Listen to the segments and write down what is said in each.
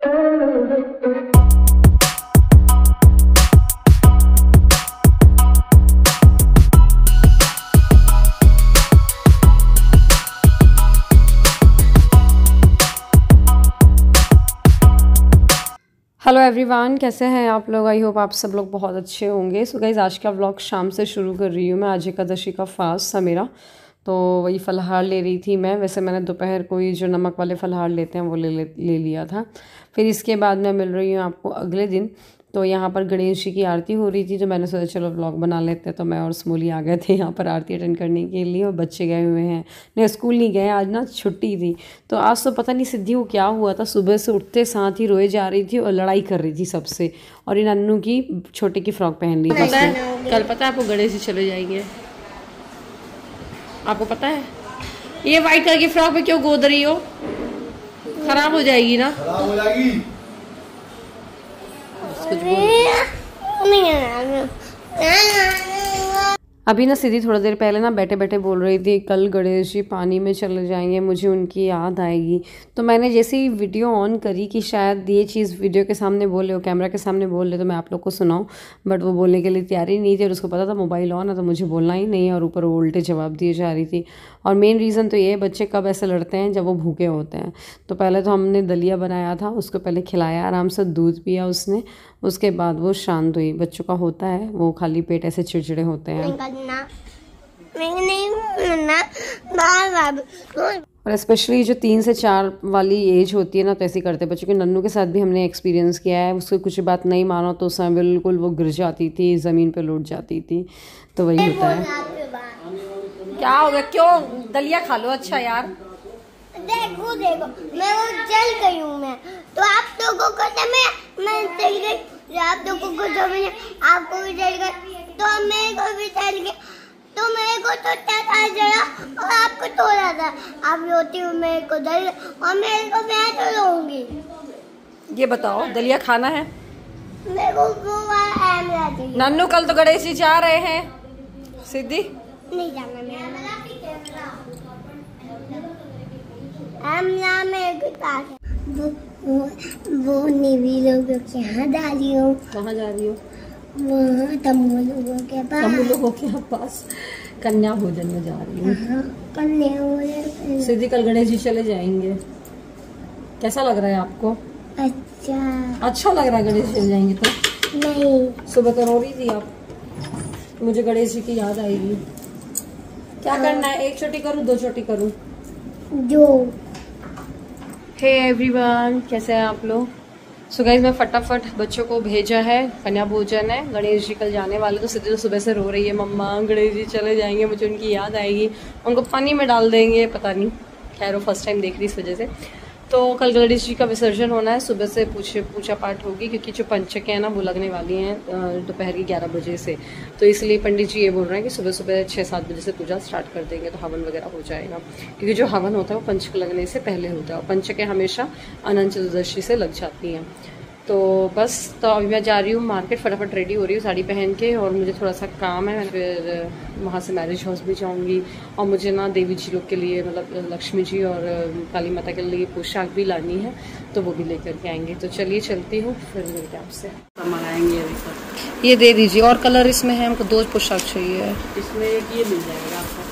Hello everyone, कैसे हैं आप लोग। आई होप आप सब लोग बहुत अच्छे होंगे। सो गाइज़, आज का व्लॉग शाम से शुरू कर रही हूँ मैं। आज एकादशी का फास्ट था मेरा, तो वही फलाहार ले रही थी मैं। वैसे मैंने दोपहर को ही जो नमक वाले फलाहार लेते हैं वो ले लिया था। फिर इसके बाद मैं मिल रही हूँ आपको अगले दिन। तो यहाँ पर गणेश जी की आरती हो रही थी, तो मैंने सोचा चलो व्लॉग बना लेते हैं। तो मैं और स्मूली आ गए थे यहाँ पर आरती अटेंड करने के लिए, और बच्चे गए हुए हैं। नहीं, स्कूल नहीं गए, आज ना छुट्टी थी। तो आज तो पता नहीं सिद्धि को क्या हुआ था, सुबह से उठते साथ ही रोए जा रही थी और लड़ाई कर रही थी सबसे। और इन अन्नू की छोटे की फ्रॉक पहन ली थी। कल पता है आपको गणेश जी चले जाएंगे, आपको पता है। ये व्हाइट कलर की फ्रॉक में क्यों गोद रही हो, खराब हो जाएगी ना। खराब हो जाएगी। अभी ना सिद्धि थोड़ा देर पहले ना बैठे बैठे बोल रही थी कल गणेश जी पानी में चले जाएंगे, मुझे उनकी याद आएगी। तो मैंने जैसे ही वीडियो ऑन करी कि शायद ये चीज़ वीडियो के सामने बोले, वो कैमरा के सामने बोल रहे तो मैं आप लोग को सुनाऊं, बट वो बोलने के लिए तैयारी नहीं थी। और उसको पता था मोबाइल ऑन है तो मुझे बोलना ही नहीं है, और ऊपर वो उल्टे जवाब दिए जा रही थी। और मेन रीज़न तो ये है, बच्चे कब ऐसे लड़ते हैं जब वो भूखे होते हैं। तो पहले तो हमने दलिया बनाया था, उसको पहले खिलाया, आराम से दूध पिया उसने। उसके बाद वो शांत हुई। बच्चों का होता है, वो खाली पेट ऐसे चिड़चिड़े होते हैं। और स्पेशली जो 3 से 4 वाली एज होती है ना, तो ऐसे करते हैं बच्चों के। नन्नू के साथ भी हमने एक्सपीरियंस किया है। उसको कुछ बात नहीं मानो तो उसमें बिल्कुल वो गिर जाती थी, ज़मीन पे लौट जाती थी। तो वही होता है। क्या हो गया, क्यों? दलिया खा लो। अच्छा यार, देखो देखो, मैं वो जल गई हूँ मैं, तो आप लोगों को तो मैं जल गई, आप लोगों को तो मैं आपको भी जल गई, तो मेरे को भी जल गई। तो मेरे को तो आ जला और आपको थोड़ा था। आप रोती हो मेरे को जल, और मेरे को मैं तो लूंगी। ये बताओ, दलिया खाना है? मेरे को वो वाला नन्नू, कल तो गणेश जी जा रहे हैं। सिद्धि नहीं जाना मेरा, मेरे के पास वो नेवी लोगों के यहाँ जा रही हूँ। कहाँ जा रही हो? वहाँ तम्बू लोगों के पास। तम्बू लोगों के पास कन्या भोजन में जा रही हूँ। कन्या भोजन। सिद्धि, कल गणेश जी चले जाएंगे, कैसा लग रहा है आपको? अच्छा लग रहा है गणेश जी चले जाएंगे तो? नहीं, सुबह तो रो रही थी आप, मुझे गणेश जी की याद आएगी। क्या करना है, 1 चोटी करूँ 2 चोटी करूँ? जो हे एवरीवन, कैसे हैं आप लोग। सो गाइस, मैं फटाफट बच्चों को भेजा है, कन्या भोजन है, गणेश जी कल जाने वाले। तो सिद्धि तो सुबह से रो रही है, मम्मा गणेश जी चले जाएंगे, मुझे उनकी याद आएगी, उनको पानी में डाल देंगे, पता नहीं। खैर, वो फर्स्ट टाइम देख रही इस वजह से। तो कल गणेश जी का विसर्जन होना है, सुबह से पूजा पाठ होगी, क्योंकि जो पंचकें हैं ना वो लगने वाली हैं दोपहर की 11 बजे से। तो इसलिए पंडित जी ये बोल रहे हैं कि सुबह सुबह 6-7 बजे से पूजा स्टार्ट कर देंगे, तो हवन वगैरह हो जाएगा। क्योंकि जो हवन होता है वो पंचक लगने से पहले होता है, और पंचकें हमेशा अनंत चतुर्दशी से लग जाती हैं। तो बस, तो अभी मैं जा रही हूँ मार्केट, फटाफट रेडी हो रही हूँ साड़ी पहन के, और मुझे थोड़ा सा काम है। फिर वहाँ से मैरिज हाउस भी जाऊँगी, और मुझे ना देवी जी लोग के लिए, मतलब लक्ष्मी जी और काली माता के लिए पोशाक भी लानी है, तो वो भी लेकर के आएंगे। तो चलिए चलती हूँ, फिर मिलते हैं आपसे। मंगाएंगे अभी तक। ये दे दीजिए, और कलर इसमें है, हमको 2 पोशाक चाहिए। इसमें एक ये मिल जाएगा आपको।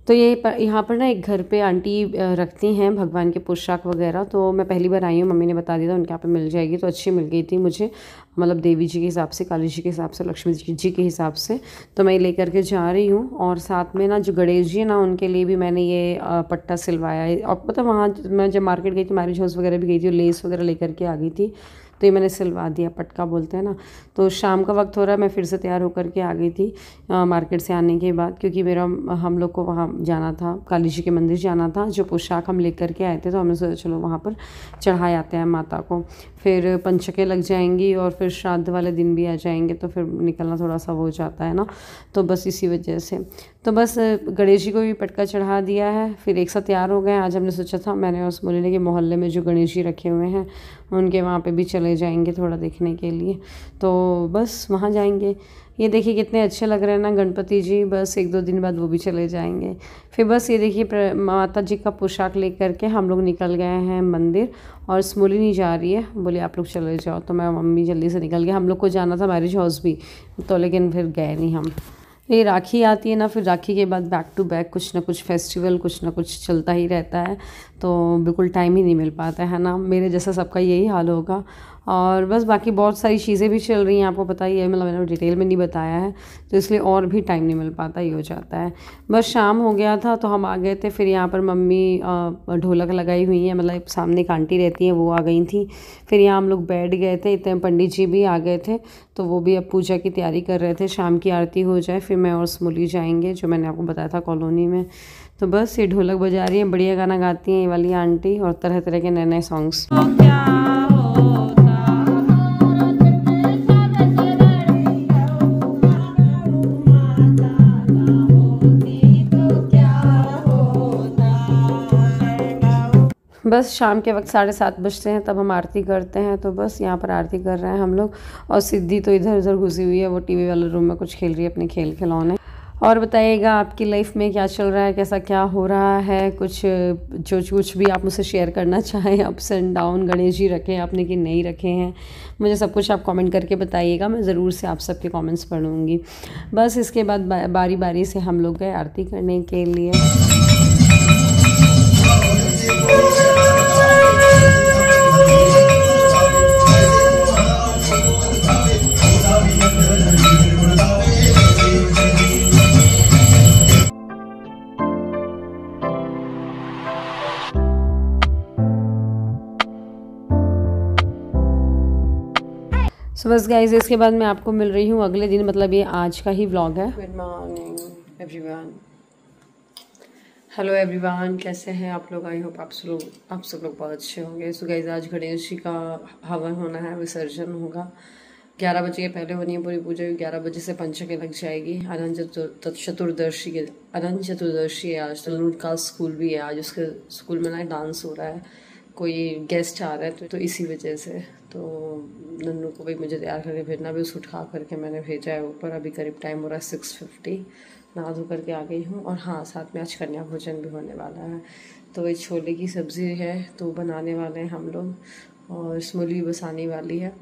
तो ये यहाँ पर ना एक घर पे आंटी रखती हैं भगवान के पोशाक वगैरह। तो मैं पहली बार आई हूँ, मम्मी ने बता दिया था उनके यहाँ पे मिल जाएगी। तो अच्छी मिल गई थी मुझे, मतलब देवी जी के हिसाब से, काली जी के हिसाब से, लक्ष्मी जी के हिसाब से। तो मैं लेकर के जा रही हूँ। और साथ में ना जो गणेश जी है ना, उनके लिए भी मैंने ये पट्टा सिलवाया है। और पता, वहाँ मैं जब मार्केट गई थी, मैरिज हाउस वगैरह भी गई थी, और लेस वगैरह लेकर के आ गई थी, तो ये मैंने सिलवा दिया, पटका बोलते हैं ना। तो शाम का वक्त हो रहा है, मैं फिर से तैयार होकर के आ गई थी मार्केट से आने के बाद, क्योंकि हम लोग को वहाँ जाना था, काली जी के मंदिर जाना था। जो पोशाक हम लेकर के आए थे, तो हमने सोचा चलो वहाँ पर चढ़ाए आते हैं माता को। फिर पंचकें लग जाएंगी, और फिर श्राद्ध वाले दिन भी आ जाएंगे, तो फिर निकलना थोड़ा सा हो जाता है ना। तो बस इसी वजह से तो बस गणेश जी को भी पटका चढ़ा दिया है, फिर एक साथ तैयार हो गए। आज हमने सोचा था, मैंने और स्मोली ने, कि मोहल्ले में जो गणेश जी रखे हुए हैं उनके वहाँ पे भी चले जाएंगे थोड़ा देखने के लिए। तो बस वहाँ जाएंगे। ये देखिए कितने अच्छे लग रहे हैं ना गणपति जी। बस 1-2 दिन बाद वो भी चले जाएंगे। फिर बस ये देखिए माता जी का पोशाक लेकर के हम लोग निकल गए हैं मंदिर, और स्मोली नहीं जा रही है, बोले आप लोग चले जाओ। तो मैं मम्मी जल्दी से निकल गए। हम लोग को जाना था मैरिज हाउस भी, तो लेकिन फिर गए नहीं हम। ये राखी आती है ना, फिर राखी के बाद बैक टू बैक कुछ ना कुछ फेस्टिवल, कुछ ना कुछ चलता ही रहता है, तो बिल्कुल टाइम ही नहीं मिल पाता है ना। मेरे जैसा सबका यही हाल होगा। और बस बाकी बहुत सारी चीज़ें भी चल रही हैं, आपको पता ही है, मतलब मैंने डिटेल में नहीं बताया है, तो इसलिए और भी टाइम नहीं मिल पाता, ही हो जाता है। बस शाम हो गया था तो हम आ गए थे। फिर यहाँ पर मम्मी ढोलक लगाई हुई है, मतलब सामने एक आंटी रहती हैं, वो आ गई थी। फिर यहाँ हम लोग बैठ गए थे, इतने पंडित जी भी आ गए थे, तो वो भी अब पूजा की तैयारी कर रहे थे। शाम की आरती हो जाए फिर मैं और स्मोली जाएंगे, जो मैंने आपको बताया था कॉलोनी में। तो बस ये ढोलक बजा रही है, बढ़िया गाना गाती हैं ये वाली आंटी, और तरह तरह के नए नए सॉन्ग्स। बस शाम के वक्त 7:30 बजते हैं, तब हम आरती करते हैं। तो बस यहाँ पर आरती कर रहे हैं हम लोग, और सिद्धि तो इधर उधर घुसी हुई है, वो टीवी वाले रूम में कुछ खेल रही है अपने खेल खिलौने। और बताइएगा आपकी लाइफ में क्या चल रहा है, कैसा क्या हो रहा है, कुछ भी आप मुझसे शेयर करना चाहें, ups and down, Ganesh ji रखे हैं आपने कि नहीं रखे हैं, मुझे सब कुछ आप कमेंट करके बताइएगा, मैं ज़रूर से आप सबके कमेंट्स पढ़ूँगी। बस इसके बाद बारी बारी से हम लोग गए आरती करने के लिए। सो बस गाइज, इसके बाद मैं आपको मिल रही हूँ अगले दिन, मतलब ये आज का ही व्लॉग है। Good morning everyone, hello everyone, कैसे हैं आप लोग? आई होप आप सब लोग बहुत अच्छे होंगे। सो गाइज, आज गणेश जी का हवन होना है, विसर्जन होगा। 11 बजे के पहले होनी है पूरी पूजा, 11 बजे से पंचके लग जाएगी। अनंत चतुर्दशी है आज, तो नन्नू का स्कूल भी है आज, उसके स्कूल में ना डांस हो रहा है, कोई गेस्ट आ रहा है, तो इसी वजह से तो नन्नू को भी मुझे तैयार करके भेजना, भी उसे उठा करके मैंने भेजा है ऊपर। अभी करीब टाइम हो रहा है 6:50, नहा धो करके आ गई हूँ। और हाँ, साथ में आज कन्या भोजन भी होने वाला है, तो वही छोले की सब्ज़ी है तो बनाने वाले हैं हम लोग, और स्मोली बस आने वाली है,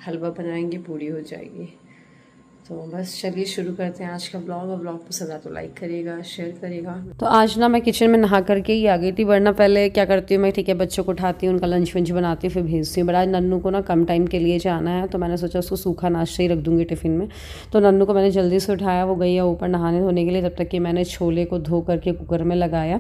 हलवा बनाएंगे, पूरी हो जाएगी। तो बस चलिए शुरू करते हैं आज का ब्लॉग। और ब्लॉग पसंद आए तो लाइक करिएगा, शेयर करिएगा। तो आज ना मैं किचन में नहा करके ही आ गई थी, वरना पहले क्या करती हूँ मैं, ठीक है, बच्चों को उठाती हूँ, उनका लंच वंच बनाती हूँ, फिर भेजती हूँ। बट आज नन्नू को ना कम टाइम के लिए जाना है, तो मैंने सोचा उसको सूखा नाश्ता ही रख दूँगी टिफ़िन में। तो नन्नू को मैंने जल्दी से उठाया, वो गई है ऊपर नहाने धोने के लिए, तब तक कि मैंने छोले को धो करके कुकर में लगाया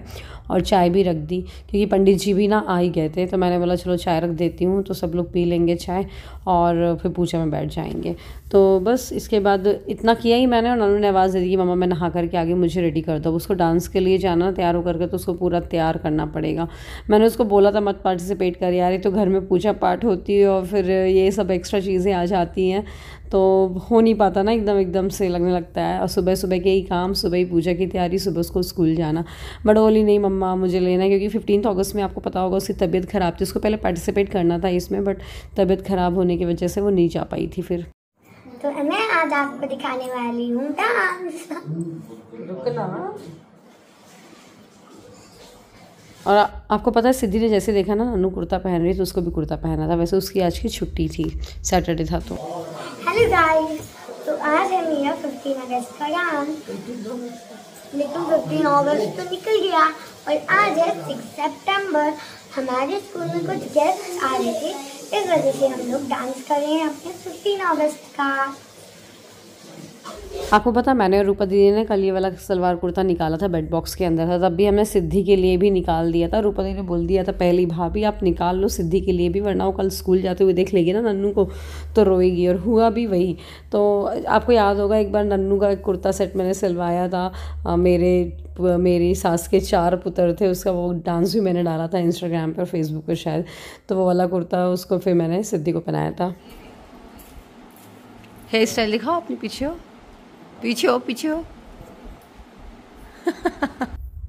और चाय भी रख दी, क्योंकि पंडित जी भी ना आ ही गए थे। तो मैंने बोला चलो चाय रख देती हूँ, तो सब लोग पी लेंगे चाय और फिर पूजा में बैठ जाएंगे। तो बस इसके बाद इतना किया ही मैंने, और नन्नू ने आवाज़ दे दी कि मम्मा मैं नहा करके आगे, मुझे रेडी कर दो। उसको डांस के लिए जाना, तैयार हो करके, तो उसको पूरा तैयार करना पड़ेगा। मैंने उसको बोला था मत पार्टिसिपेट कर यार, ये तो घर में पूजा पाठ होती है और फिर ये सब एक्स्ट्रा चीज़ें आ जाती हैं, तो हो नहीं पाता ना, एकदम से लगने लगता है। और सुबह सुबह के ही काम, सुबह ही पूजा की तैयारी, सुबह उसको स्कूल जाना। बट बोली नहीं मम्मा मुझे लेना है, क्योंकि 15 अगस्त में आपको पता होगा उसकी तबीयत ख़राब थी, उसको पहले पार्टिसिपेट करना था इसमें, बट तबीयत ख़राब होने की वजह से वो नहीं जा पाई थी फिर। तो मैं आज आपको दिखाने वाली हूँ डांस। रुकना। और आपको पता है सिद्धि ने जैसे देखा ना नन्नू कुर्ता पहन रही, तो उसको भी कुर्ता पहना था। वैसे उसकी आज की छुट्टी थी, सैटरडे था। तो हेलो गाइस, तो आज है मेरा 15 अगस्त का डांस, लेकिन 15 अगस्त तो निकल गया और आज है 6 सितंबर। हमारे स्कूल में कुछ गेस्ट आ रहे थे, इस वजह से हम लोग डांस कर रहे हैं अपने 15 अगस्त का। आपको पता मैंने और रूपा दीदी ने कल ये वाला सलवार कुर्ता निकाला था, बेड बॉक्स के अंदर था, तब भी हमने सिद्धि के लिए भी निकाल दिया था। रूपा दीदी ने बोल दिया था पहली भाभी आप निकाल लो सिद्धि के लिए भी, वरना वो कल स्कूल जाते हुए देख लेगी ना नन्नू को तो रोएगी। और हुआ भी वही। तो आपको याद होगा एक बार नन्नू का एक कुर्ता सेट मैंने सिलवाया था, मेरी सास के 4 पुत्र थे, उसका वो डांस भी मैंने डाला था इंस्टाग्राम पर, फेसबुक पर शायद। तो वो वाला कुर्ता उसको फिर मैंने सिद्धि को पहनाया था। हेयर स्टाइल दिखाओ अपने, पीछे हो।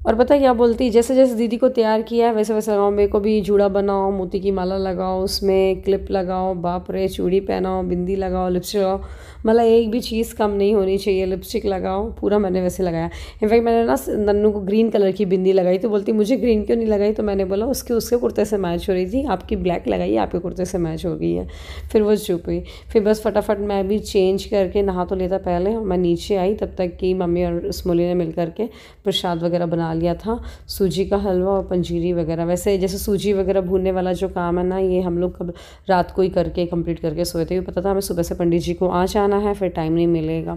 और पता है क्या बोलती, जैसे जैसे दीदी को तैयार किया है वैसे वैसे लगाओ, मेरे को भी जूड़ा बनाओ, मोती की माला लगाओ, उसमें क्लिप लगाओ, बाप रे चूड़ी पहनाओ, बिंदी लगाओ, लिपस्टिक लगाओ, मतलब एक भी चीज़ कम नहीं होनी चाहिए, लिपस्टिक लगाओ, पूरा मैंने वैसे लगाया। इनफैक्ट मैंने ना नन्नू को ग्रीन कलर की बिंदी लगाई, तो बोलती मुझे ग्रीन क्यों नहीं लगाई, तो मैंने बोला उसके कुर्ते से मैच हो रही थी, आपकी ब्लैक लगाई आपके कुर्ते से मैच हो गई है। फिर वो चुप हुई। फिर बस फटाफट मैं भी चेंज करके नहा तो लेता पहले, और मैं नीचे आई तब तक कि मम्मी और स्मोली ने मिल करके प्रसाद वगैरह बना लिया था, सूजी का हलवा और पंजीरी वगैरह। वैसे जैसे सूजी वगैरह भूनने वाला जो काम है ना, ये हम लोग कब रात को ही करके कंप्लीट करके सोए थे, पता था हमें सुबह से पंडित जी को आ जाना है, फिर टाइम नहीं मिलेगा,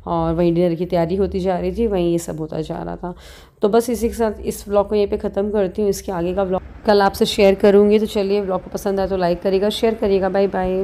और वहीं डिनर की तैयारी होती जा रही थी, वहीं ये सब होता जा रहा था। तो बस इसी के साथ इस व्लॉग को यहीं पे ख़त्म करती हूँ। इसके आगे का व्लॉग कल आपसे शेयर करूँगी। तो चलिए, व्लॉग को पसंद आए तो लाइक करिएगा, शेयर करिएगा। Bye bye.